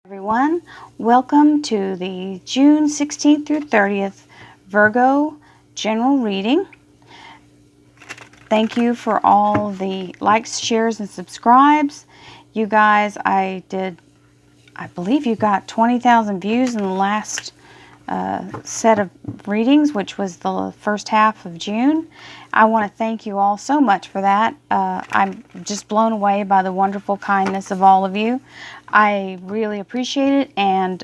Everyone, welcome to the June 16th through 30th Virgo general reading. Thank you for all the likes, shares, and subscribes. You guys, I believe you got 20,000 views in the last set of readings, which was the first half of June. I want to thank you all so much for that. I'm just blown away by the wonderful kindness of all of you. I really appreciate it, and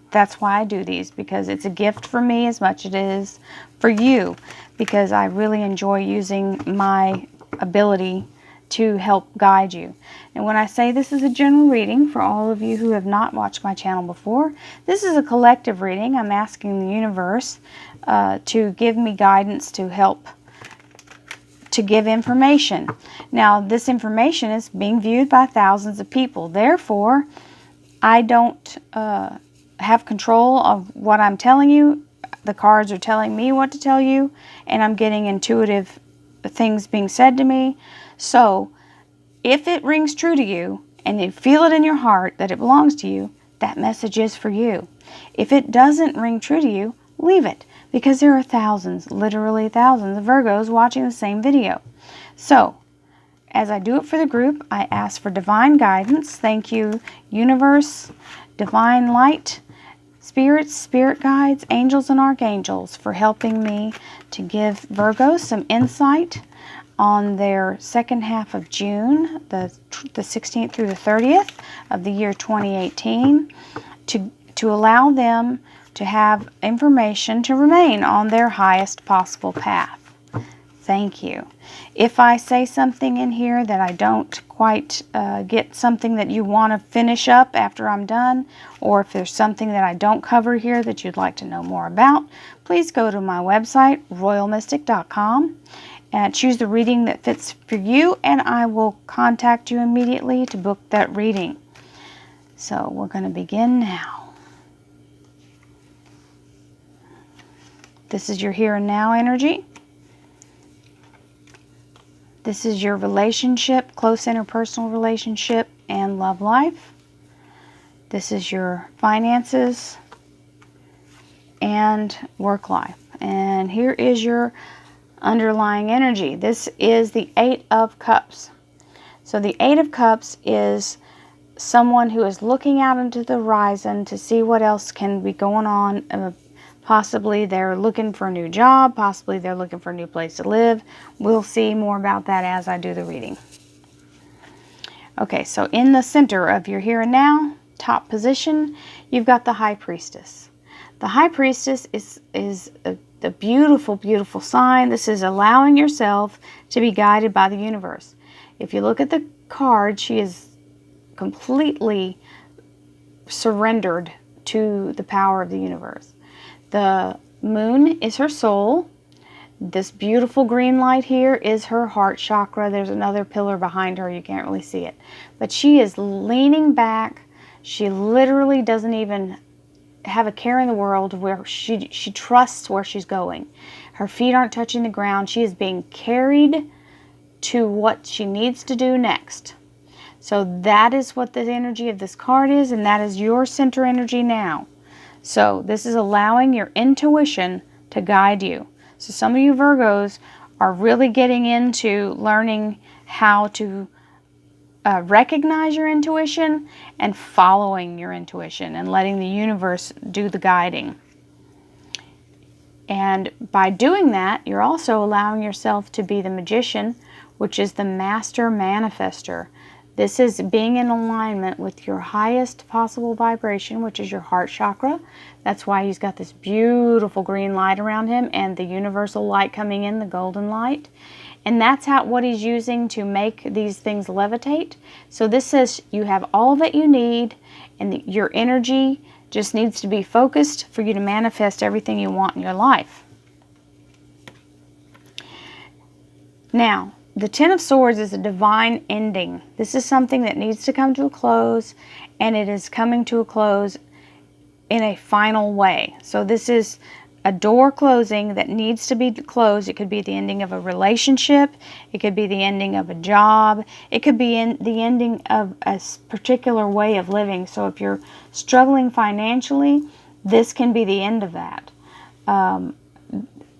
that's why I do these, because it's a gift for me as much as it is for you, because I really enjoy using my ability to help guide you. And when I say this is a general reading, for all of you who have not watched my channel before, this is a collective reading. I'm asking the universe to give me guidance to help to give information. Now, this information is being viewed by thousands of people. Therefore, I don't have control of what I'm telling you. The cards are telling me what to tell you, and I'm getting intuitive things being said to me. So, if it rings true to you, and you feel it in your heart that it belongs to you, that message is for you. If it doesn't ring true to you, leave it, because there are thousands, literally thousands of Virgos watching the same video. So, as I do it for the group, I ask for divine guidance. Thank you, universe, divine light, spirits, spirit guides, angels, and archangels for helping me to give Virgos some insight on their second half of June, the 16th through the 30th of the year 2018, to allow them to have information to remain on their highest possible path. Thank you. If I say something in here that I don't quite get something that you want to finish up after I'm done, or if there's something that I don't cover here that you'd like to know more about, please go to my website, royalmystic.com, and choose the reading that fits for you, and I will contact you immediately to book that reading. So we're going to begin now. This is your here and now energy. This is your relationship, close interpersonal relationship, and love life. This is your finances and work life. And here is your underlying energy. This is the Eight of Cups. So the Eight of Cups is someone who is looking out into the horizon to see what else can be going on. Possibly they're looking for a new job. Possibly they're looking for a new place to live. We'll see more about that as I do the reading. Okay, so in the center of your here and now, top position, you've got the High Priestess. The High Priestess is a beautiful, beautiful sign. This is allowing yourself to be guided by the universe. If you look at the card, she is completely surrendered to the power of the universe. The moon is her soul. This beautiful green light here is her heart chakra. There's another pillar behind her. You can't really see it. But she is leaning back. She literally doesn't even have a care in the world, where she trusts where she's going. Her feet aren't touching the ground. She is being carried to what she needs to do next. So that is what the energy of this card is, and that is your center energy now. So this is allowing your intuition to guide you. So some of you Virgos are really getting into learning how to recognize your intuition and following your intuition and letting the universe do the guiding. And by doing that, you're also allowing yourself to be the magician, which is the master manifester. This is being in alignment with your highest possible vibration, which is your heart chakra. That's why he's got this beautiful green light around him and the universal light coming in, the golden light. And that's what he's using to make these things levitate. So this says you have all that you need, and your energy just needs to be focused for you to manifest everything you want in your life. Now, the Ten of Swords is a divine ending. This is something that needs to come to a close, and it is coming to a close in a final way. So this is a door closing that needs to be closed. It could be the ending of a relationship. It could be the ending of a job. It could be the ending of a particular way of living. So if you're struggling financially, this can be the end of that.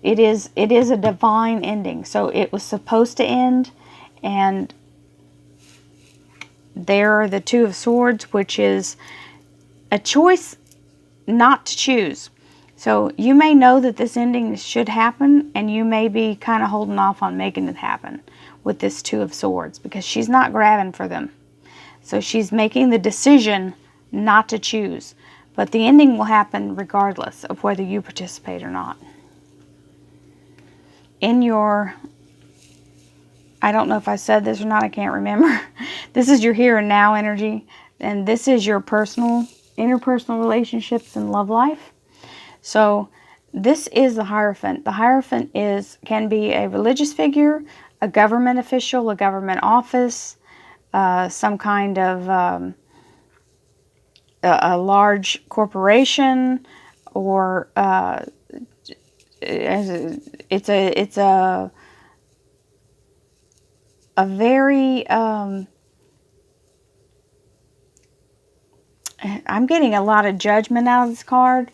It is a divine ending. So it was supposed to end, and there are the Two of Swords, which is a choice not to choose. So you may know that this ending should happen, and you may be kind of holding off on making it happen with this Two of Swords, because she's not grabbing for them. So she's making the decision not to choose. But the ending will happen regardless of whether you participate or not. In your, I don't know if I said this or not, I can't remember. This is your here and now energy, and this is your interpersonal relationships and love life. So this is the Hierophant. The Hierophant can be a religious figure, a government official, a government office, some kind of a large corporation, or it's a very I'm getting a lot of judgment out of this card.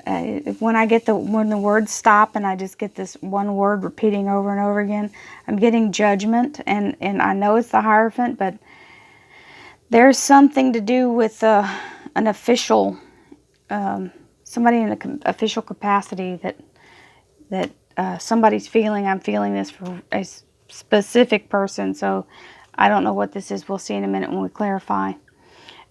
When the words stop and I just get this one word repeating over and over again, I'm getting judgment, and I know it's the Hierophant, but there's something to do with an official, somebody in an official capacity that somebody's feeling. I'm feeling this for a specific person, so I don't know what this is. We'll see in a minute when we clarify.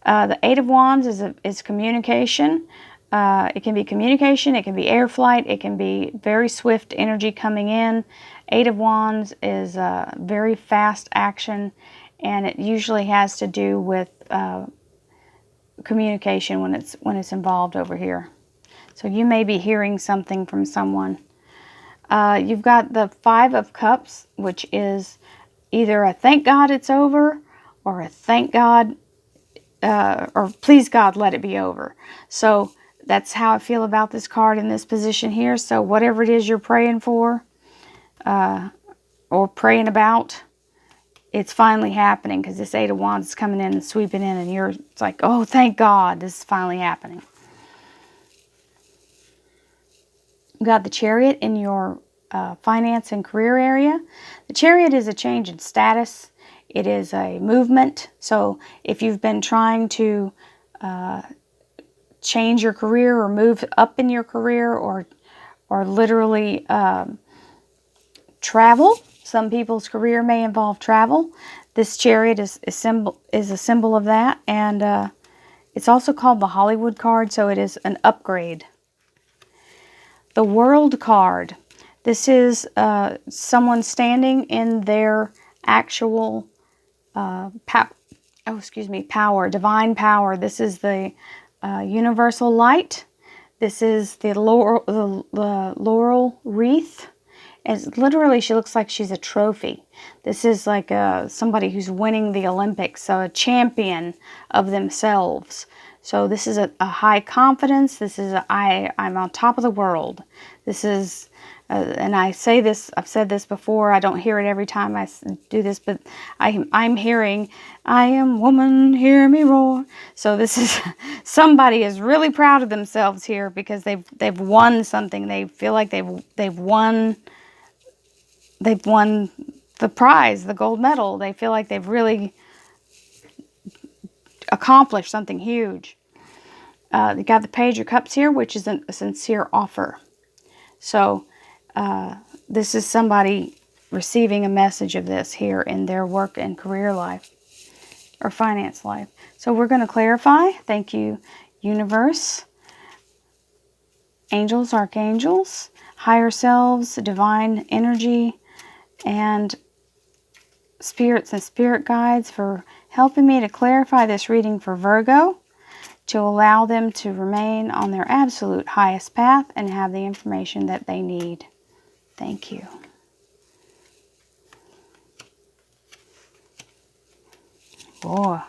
The Eight of Wands is communication. It can be communication, it can be air flight, it can be very swift energy coming in. Eight of Wands is very fast action, and it usually has to do with communication when it's involved over here. So you may be hearing something from someone. You've got the Five of Cups, which is either a thank God it's over, or a thank God, or please God, let it be over. So that's how I feel about this card in this position here. So whatever it is you're praying for, or praying about, it's finally happening, because this Eight of Wands is coming in and sweeping in, and it's like, oh, thank God, this is finally happening. You've got the Chariot in your finance and career area. The Chariot is a change in status. It is a movement. So if you've been trying to change your career or move up in your career, or literally travel, some people's career may involve travel. This Chariot is a symbol of that, and it's also called the Hollywood card, so it is an upgrade. The World card. This is someone standing in their actual power, divine power. This is the universal light. This is the laurel wreath. And literally, she looks like she's a trophy. This is like somebody who's winning the Olympics, so a champion of themselves. So this is a high confidence. This is I'm on top of the world. This is, and I say this, I've said this before, I don't hear it every time I do this, but I'm hearing, I am woman, hear me roar. So this is, somebody is really proud of themselves here, because they've won something. They feel like they've won the prize, the gold medal. They feel like they've really accomplished something huge. You got the Page of Cups here, which is a sincere offer. So this is somebody receiving a message of this here in their work and career life or finance life. So we're going to clarify. Thank you, universe, angels, archangels, higher selves, divine energy, and spirits and spirit guides for helping me to clarify this reading for Virgo, to allow them to remain on their absolute highest path and have the information that they need. Thank you. Boy.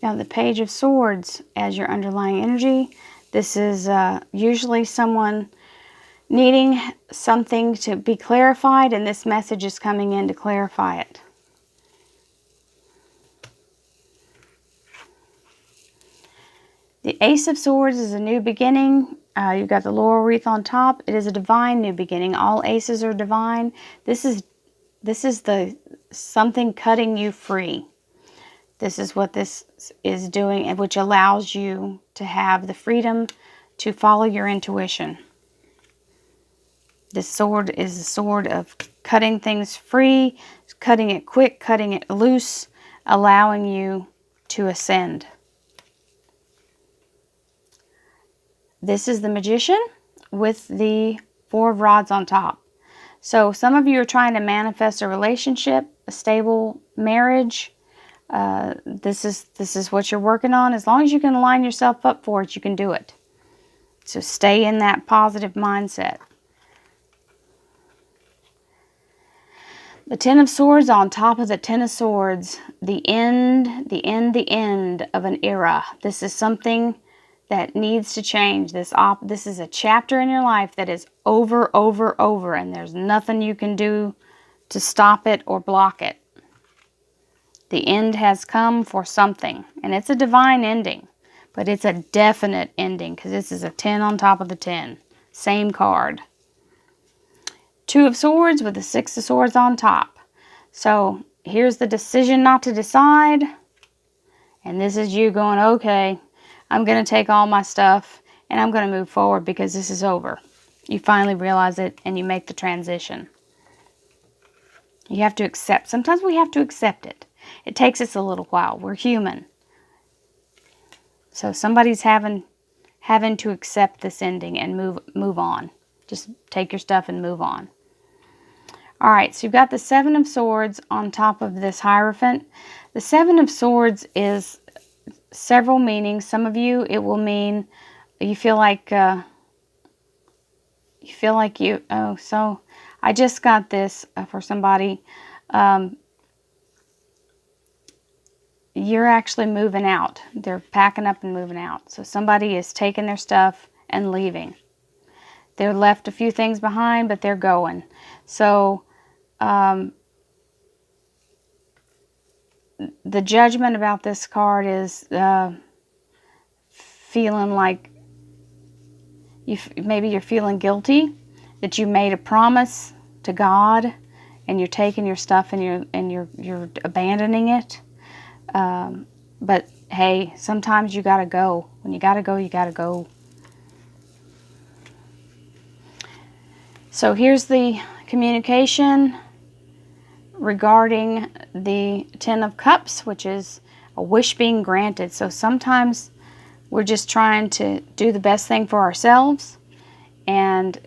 Now the Page of Swords as your underlying energy. This is usually someone needing something to be clarified, and this message is coming in to clarify it. The Ace of Swords is a new beginning. You've got the laurel wreath on top. It is a divine new beginning. All aces are divine. This is the something cutting you free. This is what this is doing, and which allows you to have the freedom to follow your intuition. This sword is a sword of cutting things free, cutting it quick, cutting it loose, allowing you to ascend. This is the Magician with the Four of Rods on top. So some of you are trying to manifest a relationship, a stable marriage. This is what you're working on. As long as you can line yourself up for it, you can do it. So stay in that positive mindset. The Ten of Swords on top of the Ten of Swords. The end of an era. This is something that needs to change. This is a chapter in your life that is over, and there's nothing you can do to stop it or block it. The end has come for something, and it's a divine ending, but it's a definite ending because this is a 10 on top of the 10. Same card. Two of Swords with the Six of Swords on top. So here's the decision not to decide, and this is you going, okay, I'm going to take all my stuff and I'm going to move forward because this is over. You finally realize it and you make the transition. You have to accept. Sometimes we have to accept it. It takes us a little while. We're human. So somebody's having to accept this ending and move on. Just take your stuff and move on. All right, so you've got the Seven of Swords on top of this Hierophant. The Seven of Swords is several meanings. Some of you, it will mean you feel like so I just got this for somebody. You're actually moving out. They're packing up and moving out. So somebody is taking their stuff and leaving. They're left a few things behind, but they're going. So the judgment about this card is feeling like maybe you're feeling guilty that you made a promise to God and you're taking your stuff and you're abandoning it. But hey, sometimes you gotta go. When you gotta go, you gotta go. So here's the communication regarding the Ten of Cups, which is a wish being granted. So sometimes we're just trying to do the best thing for ourselves, and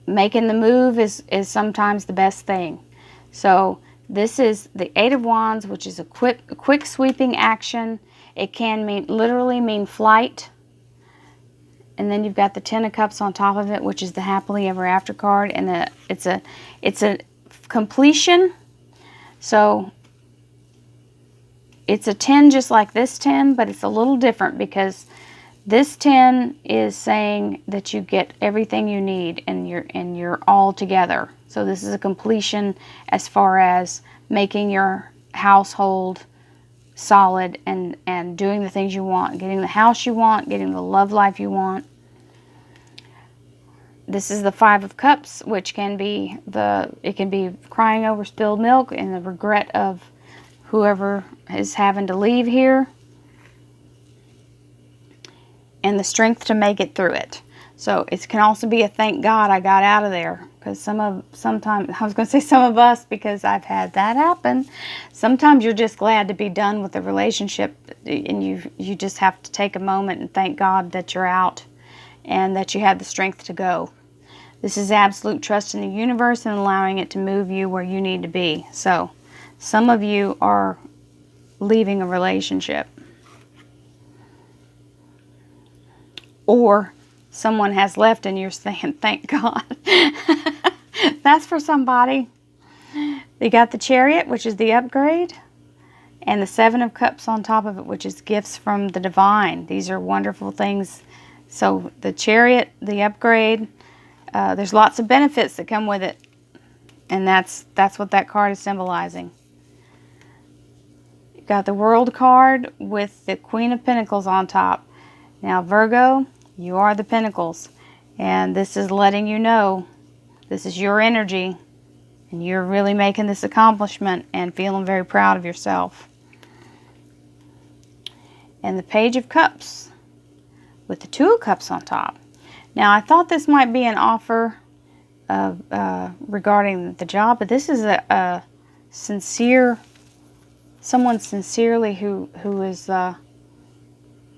making the move is sometimes the best thing. So this is the Eight of Wands, which is a quick sweeping action. It can literally mean flight. And then you've got the Ten of Cups on top of it, which is the happily ever after card, and it's a completion. So it's a 10 just like this 10, but it's a little different because this 10 is saying that you get everything you need and you're all together. So this is a completion as far as making your household solid and doing the things you want, getting the house you want, getting the love life you want. This is the Five of Cups, which can be crying over spilled milk and the regret of whoever is having to leave here, and the strength to make it through it. So it can also be a thank God I got out of there, because sometimes I was going to say some of us, because I've had that happen. Sometimes you're just glad to be done with the relationship, and you just have to take a moment and thank God that you're out and that you have the strength to go. This is absolute trust in the universe and allowing it to move you where you need to be. So some of you are leaving a relationship, or someone has left and you're saying, thank God. That's for somebody. You got the Chariot, which is the upgrade. and the Seven of Cups on top of it, which is gifts from the divine. These are wonderful things. So the Chariot, the upgrade, there's lots of benefits that come with it, and that's what that card is symbolizing. You've got the World card with the Queen of Pentacles on top. Now Virgo, you are the Pentacles, and this is letting you know this is your energy, and you're really making this accomplishment and feeling very proud of yourself. And the Page of Cups with the Two of Cups on top. Now I thought this might be an offer of regarding the job, but this is a sincere, someone sincerely who is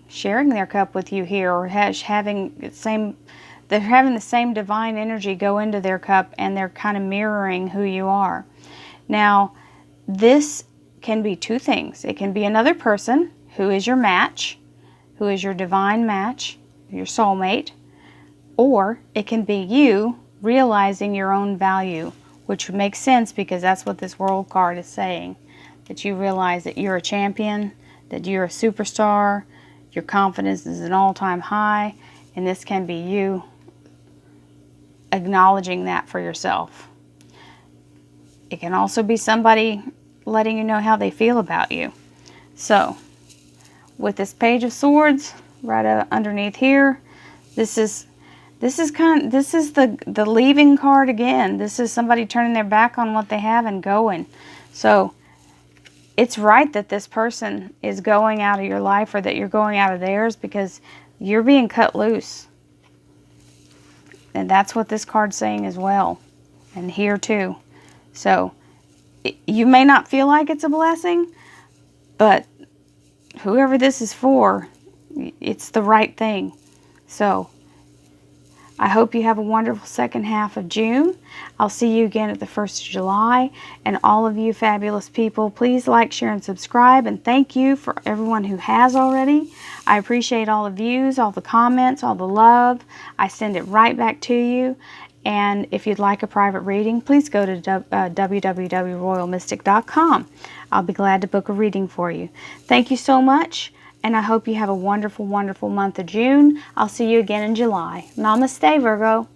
sharing their cup with you here, or having the same, they're having the same divine energy go into their cup, and they're kind of mirroring who you are. Now this can be two things. It can be another person who is your match, who is your divine match, your soulmate, or it can be you realizing your own value, which makes sense because that's what this World card is saying, that you realize that you're a champion, that you're a superstar, your confidence is an all-time high, and this can be you acknowledging that for yourself. It can also be somebody letting you know how they feel about you. So with this Page of Swords right underneath here, this is the leaving card again. This is somebody turning their back on what they have and going. So it's right that this person is going out of your life, or that you're going out of theirs, because you're being cut loose. And that's what this card's saying as well. And here too. So you may not feel like it's a blessing, but whoever this is for, it's the right thing. So I hope you have a wonderful second half of June. I'll see you again at the 1st of July. And all of you fabulous people, please like, share, and subscribe. And thank you for everyone who has already. I appreciate all the views, all the comments, all the love. I send it right back to you. And if you'd like a private reading, please go to www.royalmystic.com. I'll be glad to book a reading for you. Thank you so much. And I hope you have a wonderful, wonderful month of June. I'll see you again in July. Namaste, Virgo.